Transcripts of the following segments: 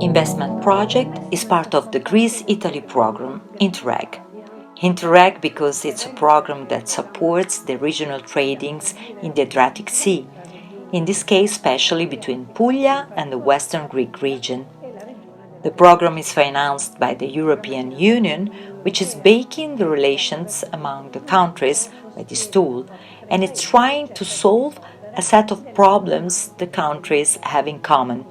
Investment project is part of the Greece Italy program Interreg. Interreg because it's a program that supports the regional tradings in the Adriatic Sea, in this case especially between Puglia and the Western Greek region. The program is financed by the European Union, which is baking the relations among the countries by this tool, and it's trying to solve a set of problems the countries have in common.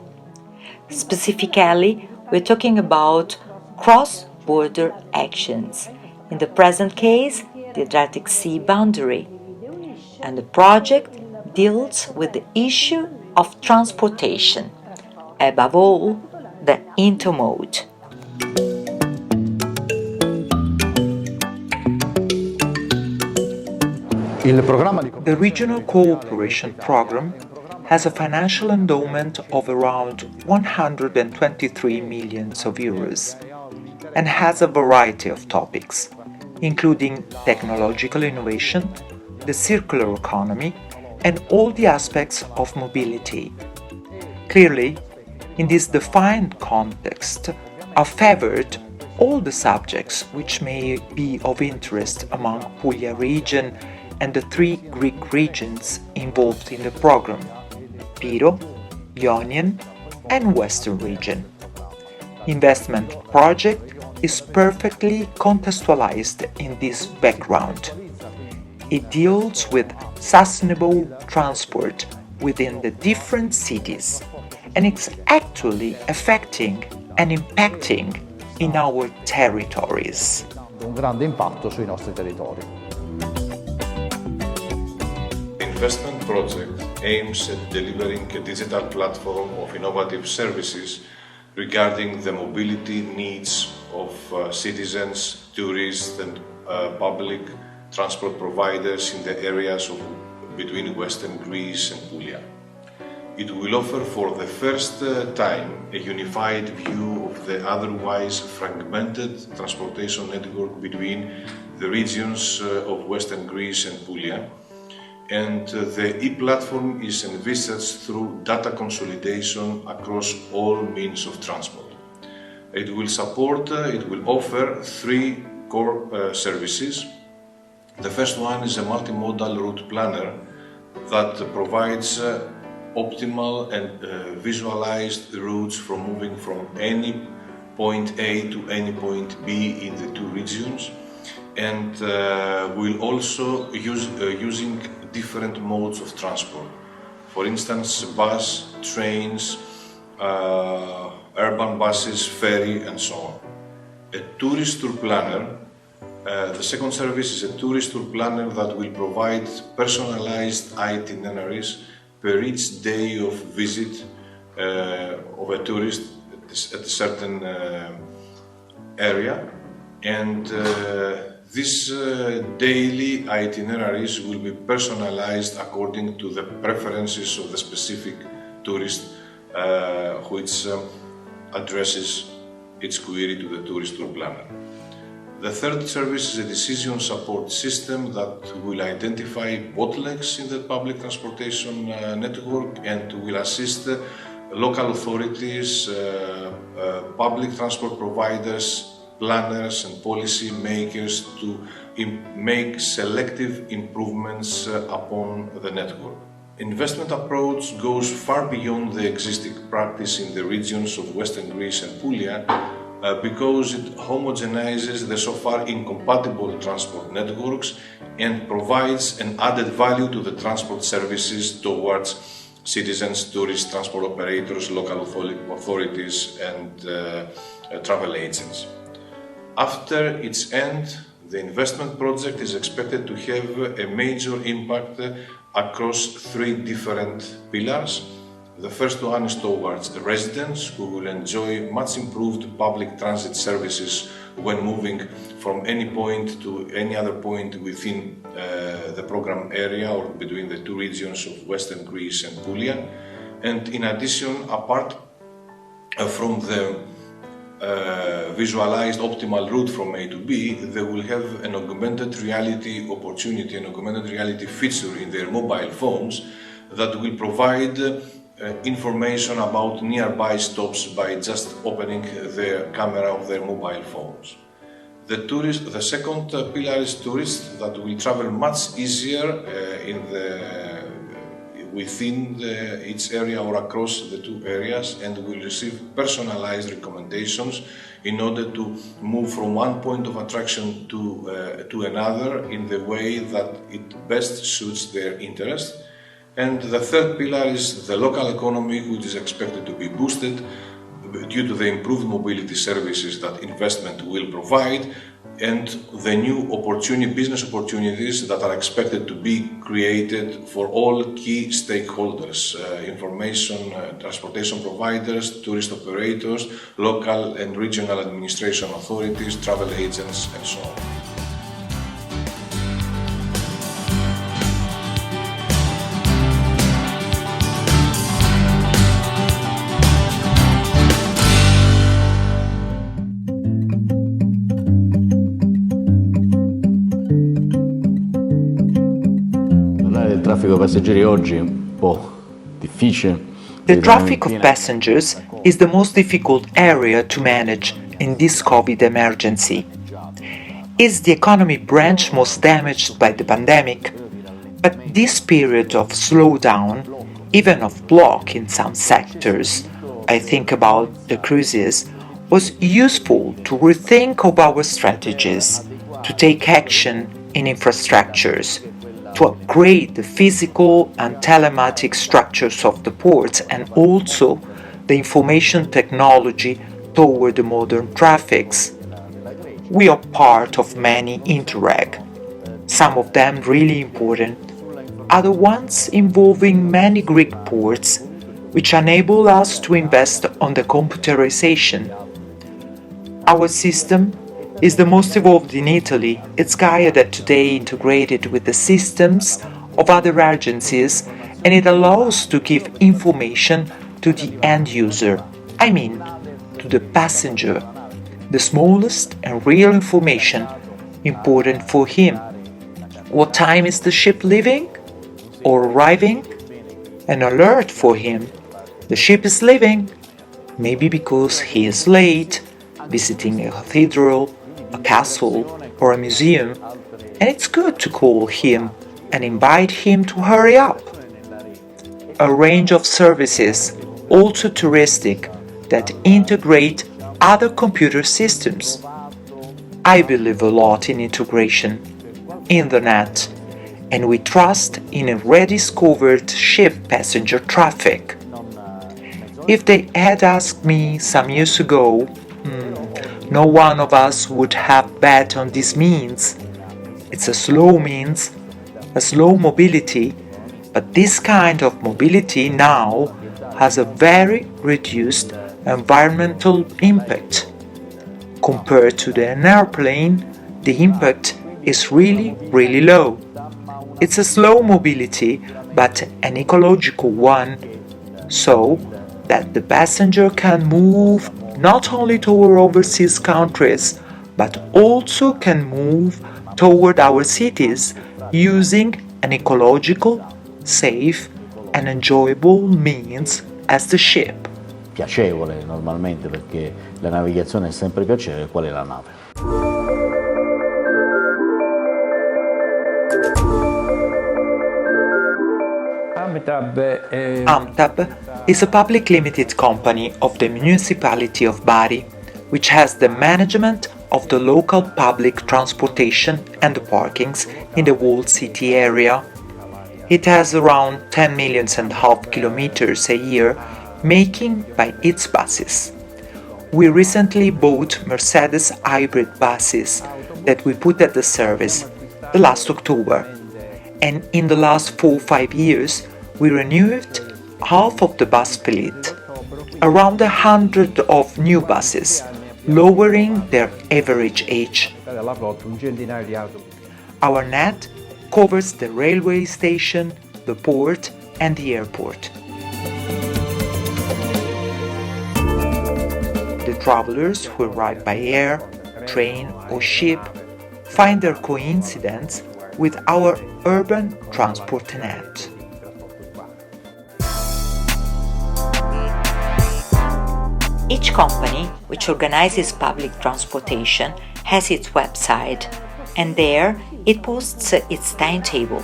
Specifically, we're talking about cross-border actions, in the present case, the Adriatic Sea boundary. And the project deals with the issue of transportation, above all, the intermode. The Regional Cooperation Programme has a financial endowment of around 123 million euros and has a variety of topics, including technological innovation, the circular economy, and all the aspects of mobility. Clearly, in this defined context, are favored all the subjects which may be of interest among Puglia region and the three Greek regions involved in the program: Piro, Ionian, and Western region. Investment project is perfectly contextualized in this background. It deals with sustainable transport within the different cities, and it's actually affecting and impacting in our territories. Un grande impatto sui nostri territori. Investment project aims at delivering a digital platform of innovative services regarding the mobility needs of citizens, tourists and public transport providers in the areas between Western Greece and Puglia. It will offer for the first time a unified view of the otherwise fragmented transportation network between the regions of Western Greece and Puglia. And the e-platform is envisaged through data consolidation across all means of transport. It will offer three core services. The first one is a multimodal route planner that provides optimal and visualized routes for moving from any point A to any point B in the two regions, and will also using different modes of transport. For instance, bus, trains, urban buses, ferry, and so on. A tourist tour planner. The second service is a tourist tour planner that will provide personalized itineraries per each day of visit of a tourist at a certain area, and these daily itineraries will be personalized according to the preferences of the specific tourist, which addresses its query to the tourist tour planner. The third service is a decision support system that will identify bottlenecks in the public transportation network and will assist local authorities, public transport providers, planners and policy makers to make selective improvements upon the network. Investment approach goes far beyond the existing practice in the regions of Western Greece and Puglia because it homogenizes the so far incompatible transport networks and provides an added value to the transport services towards citizens, tourists, transport operators, local authorities and travel agents. After its end, the investment project is expected to have a major impact across three different pillars. The first one is towards the residents who will enjoy much improved public transit services when moving from any point to any other point within the program area or between the two regions of Western Greece and Puglia. And in addition, apart from the visualized optimal route from A to B, they will have an augmented reality opportunity, an augmented reality feature in their mobile phones that will provide information about nearby stops by just opening the camera of their mobile phones. The second pillar is tourists that will travel much easier within each area or across the two areas and will receive personalized recommendations in order to move from one point of attraction to another in the way that it best suits their interest. And the third pillar is the local economy, which is expected to be boosted due to the improved mobility services that investment will provide and the new business opportunities that are expected to be created for all key stakeholders, information, transportation providers, tourist operators, local and regional administration authorities, travel agents, and so on. traffico passeggeri oggi è un po' difficile. The traffic of passengers is the most difficult area to manage in this COVID emergency. Is the economy branch most damaged by the pandemic? But this period of slowdown, even of block in some sectors, I think about the cruises, was useful to rethink of our strategies, to take action in infrastructures, to upgrade the physical and telematic structures of the ports and also the information technology toward the modern traffics. We are part of many Interreg, some of them really important, other ones involving many Greek ports, which enable us to invest on the computerization. Our system is the most evolved in Italy. It's guided today integrated with the systems of other agencies and it allows to give information to the end user, I mean to the passenger, the smallest and real information important for him. What time is the ship leaving or arriving? An alert for him. The ship is leaving, maybe because he is late, visiting a cathedral, a castle or a museum, and it's good to call him and invite him to hurry up. A range of services, also touristic, that integrate other computer systems. I believe a lot in integration, in the net, and we trust in a rediscovered ship passenger traffic. If they had asked me some years ago, no one of us would have bet on this means. It's a slow means, a slow mobility, but this kind of mobility now has a very reduced environmental impact. Compared to an airplane, the impact is really, really low. It's a slow mobility, but an ecological one, so that the passenger can move not only toward overseas countries, but also can move toward our cities using an ecological, safe, and enjoyable means as the ship. Piacevole normalmente, perché la navigazione è sempre piacevole, qual è la nave. AMTAB is a public limited company of the municipality of Bari, which has the management of the local public transportation and the parkings in the whole city area. It has around 10 million and a half kilometers a year, making by its buses. We recently bought Mercedes hybrid buses that we put at the service the last October, and in the last 4-5 years we renewed half of the bus fleet, around 100 of new buses, lowering their average age. Our net covers the railway station, the port and the airport. The travelers who arrive by air, train or ship find their coincidence with our urban transport net. Each company which organizes public transportation has its website, and there it posts its timetable.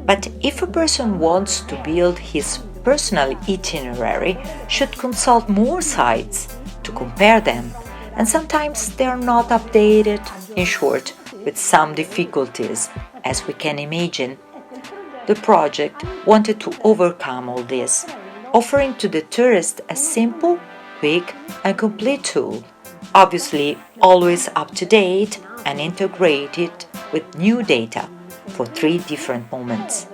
But if a person wants to build his personal itinerary, should consult more sites to compare them, and sometimes they are not updated, in short, with some difficulties, as we can imagine. The project wanted to overcome all this, offering to the tourist a simple, quick and complete tool, obviously always up to date and integrated with new data for 3 different moments.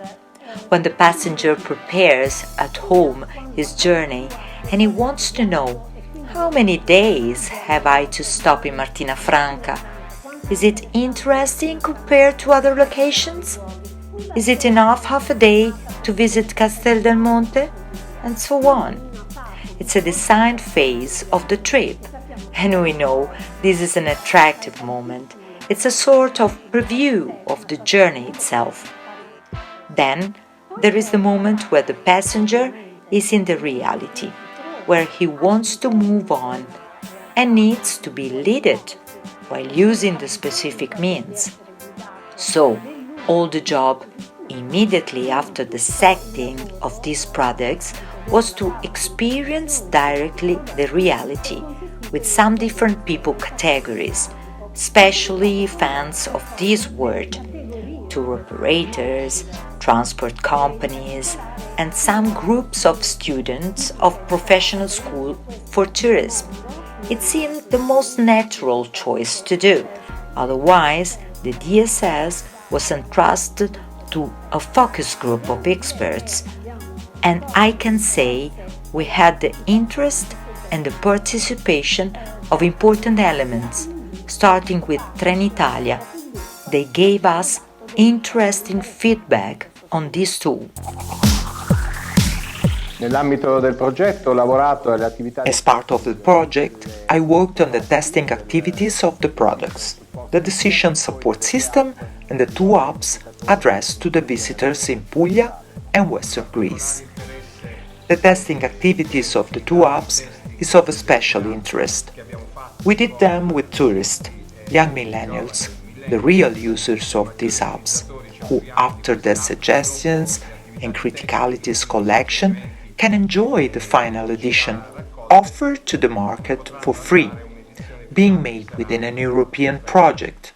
When the passenger prepares at home his journey and he wants to know, how many days have I to stop in Martina Franca? Is it interesting compared to other locations? Is it enough half a day to visit Castel del Monte? And so on. It's a design phase of the trip, and we know this is an attractive moment. It's a sort of preview of the journey itself. Then there is the moment where the passenger is in the reality, where he wants to move on and needs to be leaded while using the specific means. So, all the job immediately after the setting of these products was to experience directly the reality with some different people categories, especially fans of this word, tour operators, transport companies, and some groups of students of professional school for tourism. It seemed the most natural choice to do. Otherwise, the DSS was entrusted to a focus group of experts, and I can say we had the interest and the participation of important elements, starting with Trenitalia. They gave us interesting feedback on this tool. Nell'ambito del progetto ho lavorato alle attività. As part of the project, I worked on the testing activities of the products, the decision support system and the 2 apps addressed to the visitors in Puglia and Western Greece. The testing activities of the 2 apps is of a special interest. We did them with tourists, young millennials, the real users of these apps, who after their suggestions and criticalities collection can enjoy the final edition offered to the market for free, being made within an European project.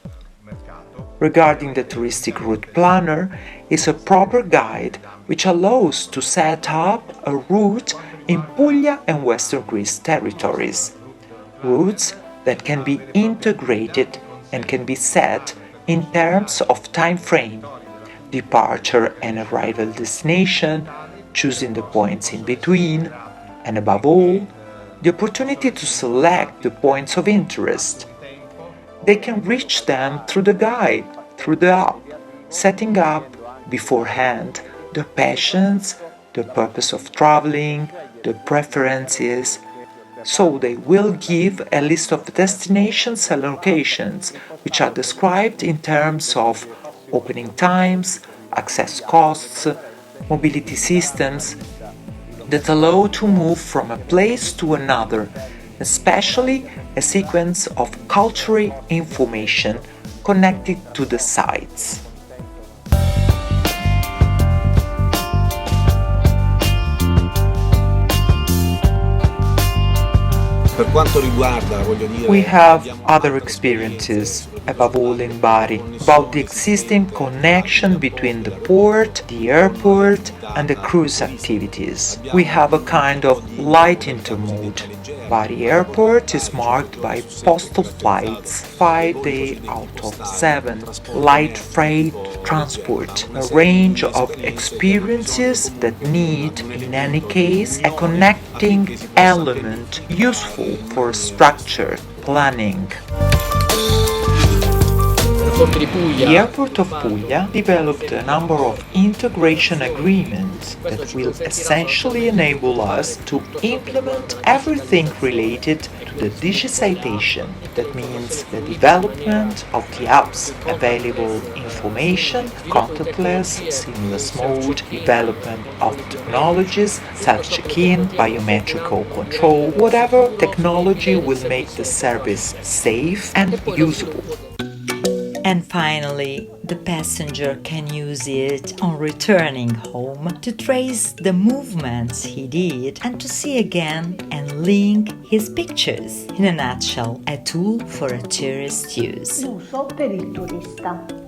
Regarding the touristic route planner, is a proper guide which allows to set up a route in Puglia and Western Greece territories. Routes that can be integrated and can be set in terms of time frame, departure and arrival destination, choosing the points in between, and above all, the opportunity to select the points of interest. They can reach them through the guide, through the app, setting up beforehand the passions, the purpose of traveling, the preferences. So they will give a list of destinations and locations which are described in terms of opening times, access costs, mobility systems. that allow to move from a place to another, especially a sequence of cultural information connected to the sites. Per quanto riguarda, voglio dire, We have other experiences, above all in Bari, about the existing connection between the port, the airport and the cruise activities. We have a kind of light intermode. Bari Airport is marked by postal flights 5 days out of 7, light freight transport, a range of experiences that need, in any case, a connecting element useful for structured planning. The airport of Puglia developed a number of integration agreements that will essentially enable us to implement everything related to the digitization. That means the development of the apps, available information, contactless, seamless mode, development of technologies, self-check-in, biometrical control, whatever technology will make the service safe and usable. And finally, the passenger can use it on returning home to trace the movements he did and to see again and link his pictures. In a nutshell, a tool for a tourist use. L'uso per il turista.